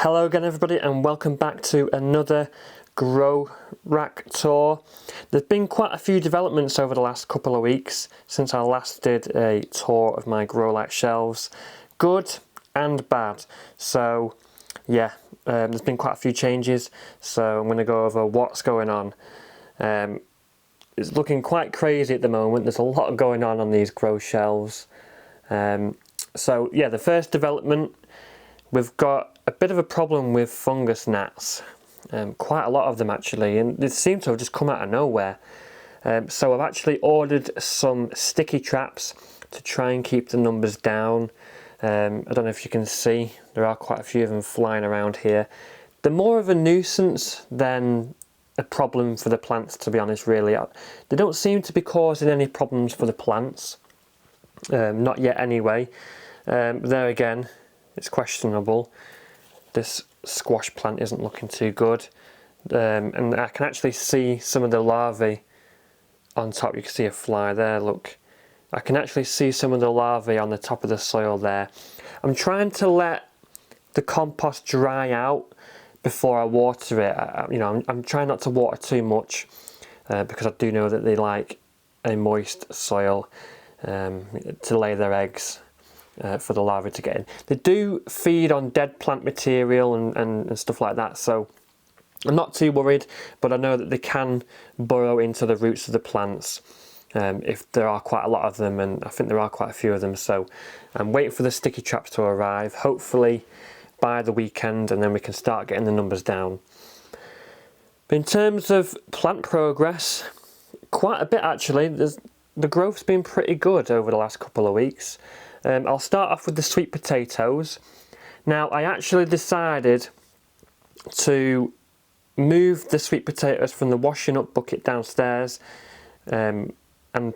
Hello again everybody and welcome back to another grow rack tour. There's been quite a few developments over the last couple of weeks since I last did a tour of my grow light shelves. Good and bad. So yeah, there's been quite a few changes, so I'm going to go over what's going on. It's looking quite crazy at the moment. There's a lot going on these grow shelves. So yeah, the first development, we've got a bit of a problem with fungus gnats, quite a lot of them actually, and they seem to have just come out of nowhere. So I've actually ordered some sticky traps to try and keep the numbers down. I don't know if you can see, there are quite a few of them flying around here. They're more of a nuisance than a problem for the plants, to be honest, really. They don't seem to be causing any problems for the plants, not yet anyway. There again, it's questionable. This squash plant isn't looking too good, and I can actually see some of the larvae on top. You can see a fly there, look. I can actually see some of the larvae on the top of the soil there. I'm trying to let the compost dry out before I water it. I'm trying not to water too much because I do know that they like a moist soil to lay their eggs. For the larvae to get in. They do feed on dead plant material and stuff like that, so I'm not too worried, but I know that they can burrow into the roots of the plants if there are quite a lot of them, and I think there are quite a few of them, so I'm waiting for the sticky traps to arrive, hopefully by the weekend, and then we can start getting the numbers down. But in terms of plant progress, quite a bit actually. The growth's been pretty good over the last couple of weeks. I'll start off with the sweet potatoes. Now I actually decided to move the sweet potatoes from the washing up bucket downstairs and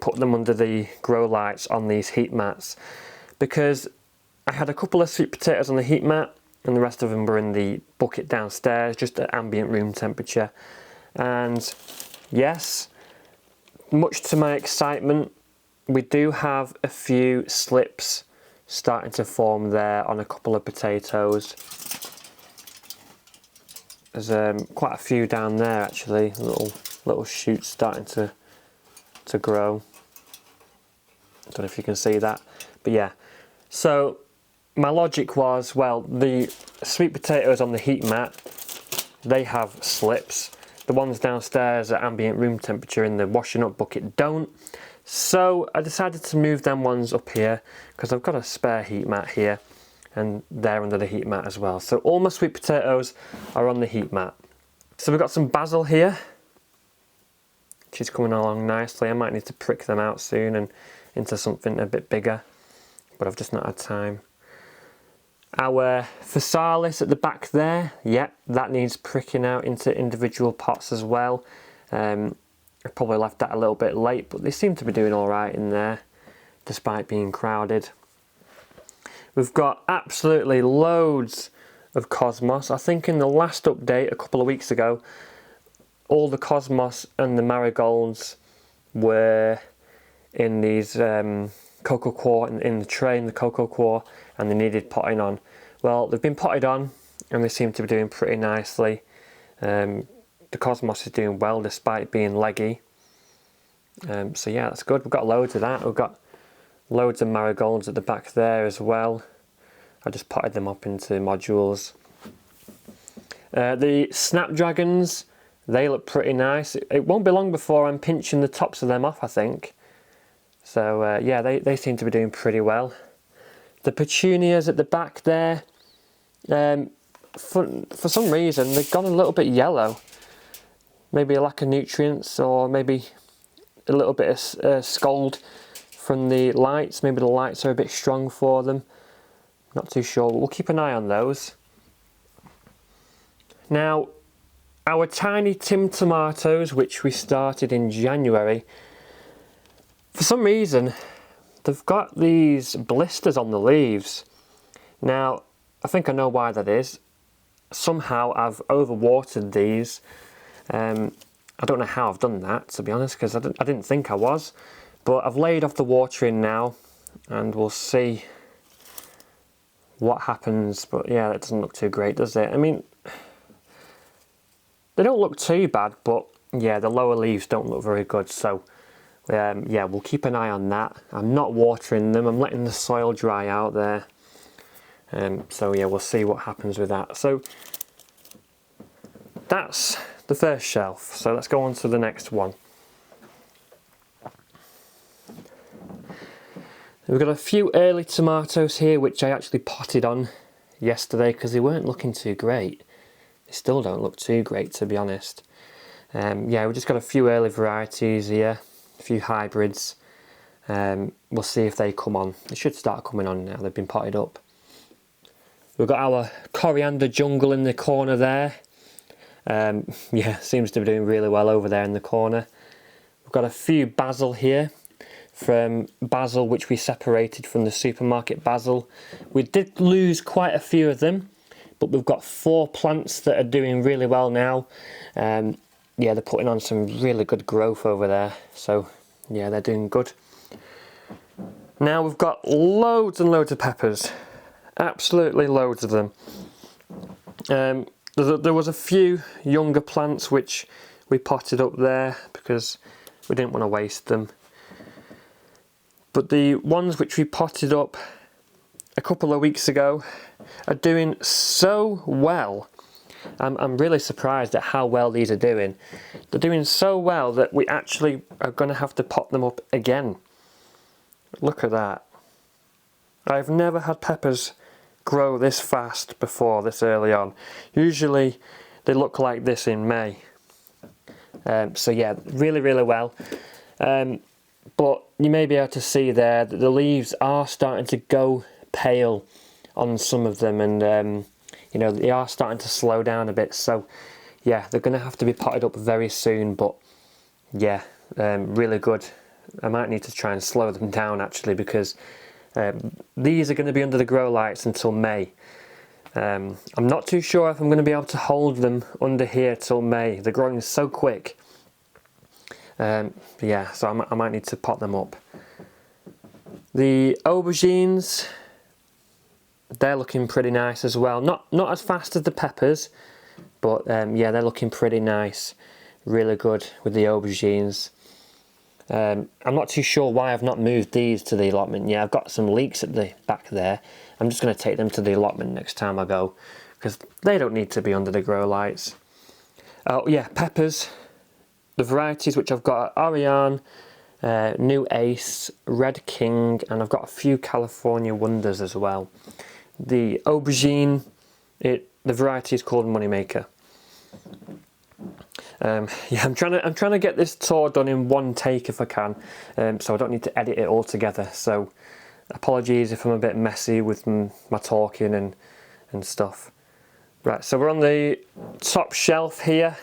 put them under the grow lights on these heat mats, because I had a couple of sweet potatoes on the heat mat and the rest of them were in the bucket downstairs, just at ambient room temperature. And yes, much to my excitement, we do have a few slips starting to form there on a couple of potatoes. There's quite a few down there actually, little shoots starting to grow. I don't know if you can see that, but yeah. So my logic was, well, the sweet potatoes on the heat mat, they have slips. The ones downstairs at ambient room temperature in the washing up bucket don't. So I decided to move them ones up here because I've got a spare heat mat here and they're under the heat mat as well. So all my sweet potatoes are on the heat mat. So we've got some basil here, which is coming along nicely. I might need to prick them out soon and into something a bit bigger, but I've just not had time. Our physalis at the back there, yep, that needs pricking out into individual pots as well. I probably left that a little bit late, but they seem to be doing all right in there, despite being crowded. We've got absolutely loads of cosmos. I think in the last update a couple of weeks ago, all the cosmos and the marigolds were in these cocoa coir, in the tray in the cocoa coir, and they needed potting on. Well, they've been potted on and they seem to be doing pretty nicely. The cosmos is doing well despite being leggy. So yeah, that's good. We've got loads of that. We've got loads of marigolds at the back there as well. I just potted them up into modules. The Snapdragons, they look pretty nice. It won't be long before I'm pinching the tops of them off, I think. So yeah, they seem to be doing pretty well. The petunias at the back there, for some reason they've gone a little bit yellow. Maybe a lack of nutrients, or maybe a little bit of scald from the lights. Maybe the lights are a bit strong for them. Not too sure, but we'll keep an eye on those. Now, our tiny Tim tomatoes, which we started in January, for some reason, they've got these blisters on the leaves. Now, I think I know why that is. Somehow I've overwatered these. I don't know how I've done that, to be honest, because I didn't think I was, but I've laid off the watering now and we'll see what happens, but yeah, that doesn't look too great, does it? I mean, they don't look too bad, but yeah, the lower leaves don't look very good, so yeah, we'll keep an eye on that. I'm not watering them, I'm letting the soil dry out there. So yeah, we'll see what happens with that. So that's the first shelf, so let's go on to the next one. We've got a few early tomatoes here which I actually potted on yesterday because they weren't looking too great. They still don't look too great, to be honest. Yeah, we've just got a few early varieties here, a few hybrids. We'll see if they come on. They should start coming on now, they've been potted up. We've got our coriander jungle in the corner there. Yeah, seems to be doing really well over there in the corner. We've got a few basil here, from basil which we separated from the supermarket basil. We did lose quite a few of them, but we've got 4 plants that are doing really well now. Yeah, they're putting on some really good growth over there, so yeah, they're doing good. Now we've got loads and loads of peppers, absolutely loads of them. There was a few younger plants which we potted up there because we didn't want to waste them. But the ones which we potted up a couple of weeks ago are doing so well. I'm really surprised at how well these are doing. They're doing so well that we actually are going to have to pot them up again. Look at that. I've never had peppers grow this fast before, this early on. Usually they look like this in May. So yeah, really well. But you may be able to see there that the leaves are starting to go pale on some of them, and you know, they are starting to slow down a bit, so yeah, they're going to have to be potted up very soon. But yeah, really good. I might need to try and slow them down actually, because these are going to be under the grow lights until May. I'm not too sure if I'm going to be able to hold them under here till May. They're growing so quick. Yeah, so I might need to pot them up. The aubergines, they're looking pretty nice as well. Not as fast as the peppers, but yeah, they're looking pretty nice. Really good with the aubergines. I'm not too sure why I've not moved these to the allotment. Yeah, I've got some leeks at the back there. I'm just going to take them to the allotment next time I go, because they don't need to be under the grow lights. Oh yeah, peppers. The varieties which I've got are Ariane, New Ace, Red King, and I've got a few California Wonders as well. The aubergine, the variety is called Moneymaker. Yeah, I'm trying to get this tour done in one take if I can, so I don't need to edit it all together. So apologies if I'm a bit messy with my talking and stuff. Right, so we're on the top shelf here.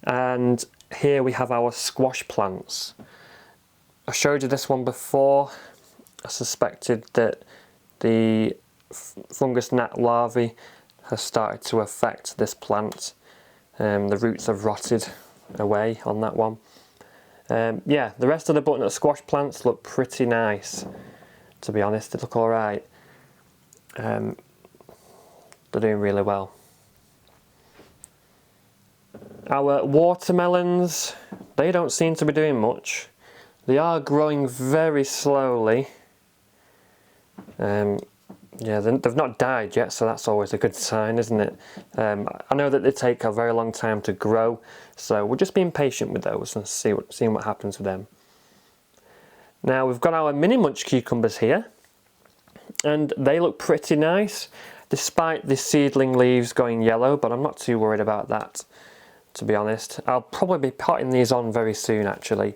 And here we have our squash plants. I showed you this one before. I suspected that the fungus gnat larvae has started to affect this plant. The roots have rotted away on that one. Yeah, the rest of the butternut squash plants look pretty nice, to be honest. They look alright. They're doing really well. Our watermelons, they don't seem to be doing much. They are growing very slowly. Yeah, they've not died yet, so that's always a good sign, isn't it? I know that they take a very long time to grow, so we're just being patient with those and seeing what happens with them. Now we've got our mini munch cucumbers here, and they look pretty nice, despite the seedling leaves going yellow, but I'm not too worried about that, to be honest. I'll probably be potting these on very soon actually.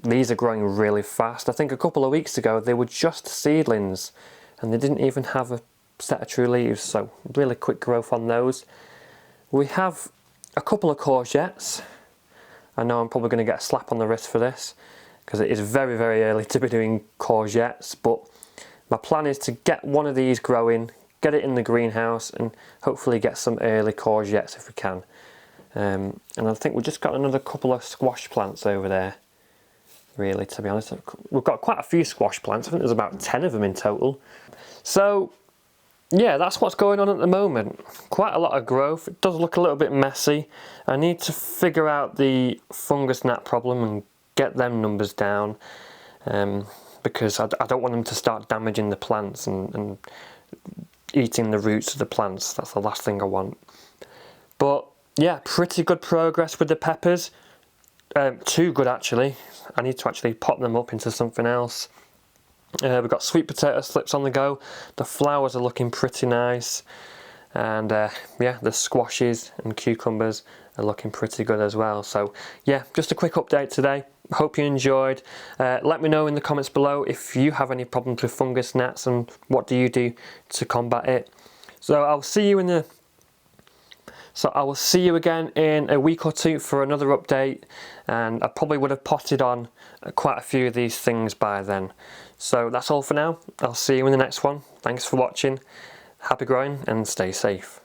These are growing really fast. I think a couple of weeks ago they were just seedlings and they didn't even have a set of true leaves, so really quick growth on those. We have a couple of courgettes. I know I'm probably going to get a slap on the wrist for this because it is very early to be doing courgettes, but my plan is to get one of these growing, get it in the greenhouse and hopefully get some early courgettes if we can. And I think we've just got another couple of squash plants over there. really, to be honest. We've got quite a few squash plants. I think there's about 10 of them in total. So yeah, that's what's going on at the moment. Quite a lot of growth. It does look a little bit messy. I need to figure out the fungus gnat problem and get them numbers down, because I don't want them to start damaging the plants and eating the roots of the plants. That's the last thing I want. But yeah, pretty good progress with the peppers. Too good actually. I need to actually pop them up into something else. We've got sweet potato slips on the go. The flowers are looking pretty nice, and yeah, the squashes and cucumbers are looking pretty good as well. So yeah, just a quick update today. Hope you enjoyed. Let me know in the comments below if you have any problems with fungus gnats and what do you do to combat it. So I will see you again in a week or two for another update, and I probably would have potted on quite a few of these things by then. So that's all for now. I'll see you in the next one. Thanks for watching. Happy growing and stay safe.